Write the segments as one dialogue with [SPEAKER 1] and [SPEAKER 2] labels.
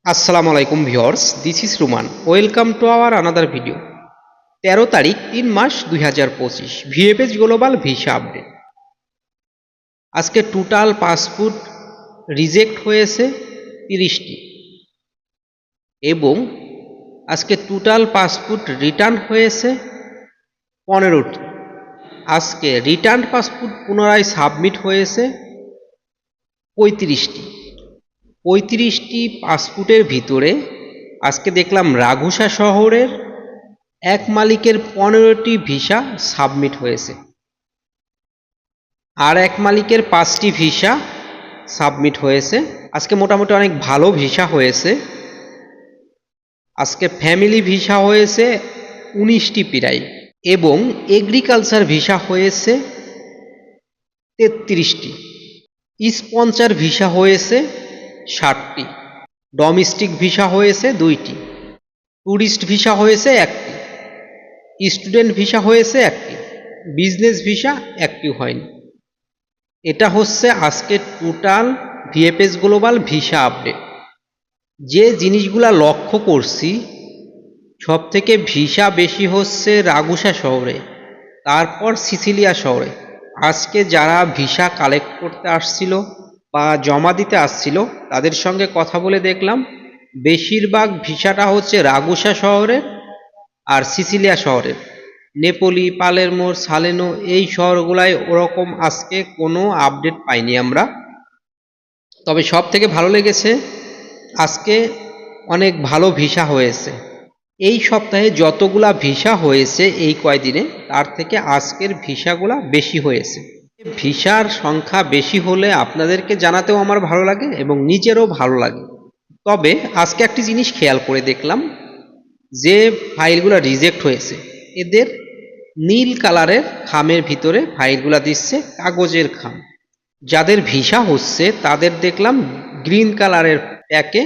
[SPEAKER 1] আসসালামু আলাইকুম viewers, this is Ruman. Welcome to our another video. 13 তারিখ 3 মাস 2025, ভিএফএস গ্লোবাল ভিসা আপডেট। আজকে টোটাল পাসপোর্ট রিজেক্ট হয়েছে 30টি এবং আজকে টোটাল পাসপোর্ট রিটার্ন হয়েছে 15টি। আজকে রিটার্ন পাসপোর্ট পুনরায় সাবমিট হয়েছে 35টি। 35টি পাসপোর্টের ভিতরে আজকে দেখলাম রাঘুসা শহরের এক মালিকের 15টি ভিসা সাবমিট হয়েছে, আর এক মালিকের 5টি ভিসা সাবমিট হয়েছে। আজকে মোটামুটি অনেক ভালো ভিসা হয়েছে। আজকে ফ্যামিলি ভিসা হয়েছে 19টি প্রায়, এবং এগ্রিকালচার ভিসা হয়েছে 33টি, স্পন্সর ভিসা হয়েছে 60টি, ডোমেস্টিক ভিসা হয়েছে 2টি, ট্যুরিস্ট ভিসা হয়েছে 1টি, স্টুডেন্ট ভিসা হয়েছে 1টি, বিজনেস ভিসা 1টি হয়নি। এটা হচ্ছে আজকে total VFS global visa update. যে জিনিসগুলা লক্ষ্য করছি, সব থেকে ভিসা বেশি হচ্ছে রাগুসা শহরে, তারপর সিসিলিয়া শহরে। আজকে যারা ভিসা কালেক্ট করতে আসছিল বা জমা দিতে আসছিল তাদের সঙ্গে কথা বলে দেখলাম বেশিরভাগ ভিসাটা হচ্ছে রাগুসা শহরের আর সিসিলিয়া শহরের। নেপোলি, পালেরমো, সালেনো এই শহরগুলায় ওরকম আজকে কোনো আপডেট পাইনি আমরা। তবে সব থেকে ভালো লেগেছে, আজকে অনেক ভালো ভিসা হয়েছে। এই সপ্তাহে যতগুলা ভিসা হয়েছে এই কয়দিনে, তার থেকে আজকের ভিসাগুলা বেশি হয়েছে। ভিসার সংখ্যা বেশি হলে আপনাদেরকে জানাতেও আমার ভালো লাগে এবং নিজেরও ভালো লাগে। তবে আজকে একটি জিনিস খেয়াল করে দেখলাম, যে ফাইলগুলো রিজেক্ট হয়েছে এদের নীল কালারের খামের ভিতরে ফাইলগুলো দিচ্ছে, কাগজের খাম। যাদের ভিসা হচ্ছে তাদের দেখলাম গ্রিন কালারের প্যাকে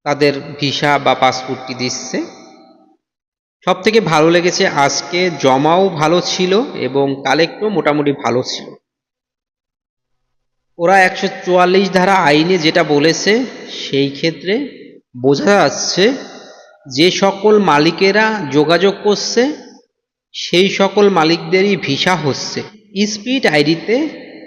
[SPEAKER 1] তাদের ভিসা বা পাসপোর্টটি দিচ্ছে। সব থেকে ভালো লেগেছে আজকে জমাও ভালো ছিল এবং কালেক্টও মোটামুটি ভালো ছিল। ওরা 144 ধারা আইনে যেটা বলেছে সেই ক্ষেত্রে বোঝা যাচ্ছে যে সকল মালিকেরা যোগাযোগ করছে সেই সকল মালিকদেরই ভিসা হচ্ছে। স্পিড আইডিতে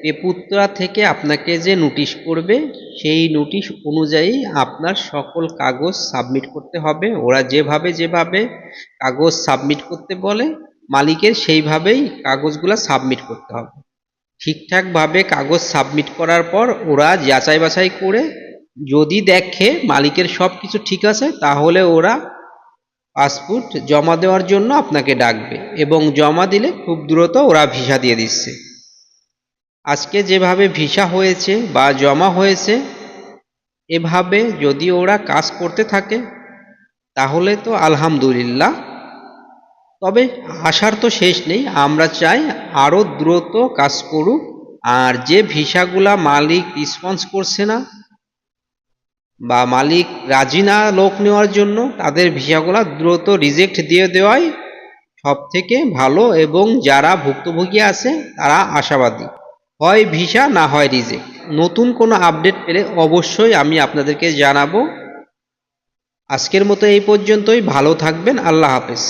[SPEAKER 1] পেপুত্রা থেকে আপনাকে যে নোটিশ করবে সেই নোটিশ অনুযায়ী আপনার সকল কাগজ সাবমিট করতে হবে। ওরা যেভাবে কাগজ সাবমিট করতে বলে মালিকের সেইভাবেই কাগজগুলো সাবমিট করতে হবে। ঠিকঠাকভাবে কাগজ সাবমিট করার পর ওরা যাচাই বাছাই করে যদি দেখে মালিকের সব কিছু ঠিক আছে, তাহলে ওরা পাসপোর্ট জমা দেওয়ার জন্য আপনাকে ডাকবে এবং জমা দিলে খুব দ্রুত ওরা ভিসা দিয়ে দিচ্ছে। আজকে যেভাবে ভিসা হয়েছে বা জমা হয়েছে, এভাবে যদি ওরা কাজ করতে থাকে তাহলে তো আলহামদুলিল্লাহ। তবে আশার তো শেষ নেই, আমরা চাই আরও দ্রুত কাজ করুক। আর যে ভিসাগুলা মালিক রেসপন্স করছে না বা মালিক রাজি না লোক নেওয়ার জন্য, তাদের ভিসাগুলা দ্রুত রিজেক্ট দিয়ে দেওয়াই সব থেকে ভালো, এবং যারা ভুক্তভোগী আছে তারা আশাবাদী, হয় ভিসা না হয় রিজেক্ট। নতুন কোনো আপডেট পেলে অবশ্যই আমি আপনাদেরকে জানাবো। আজকের মতো এই পর্যন্তই। ভালো থাকবেন। আল্লাহ হাফেজ।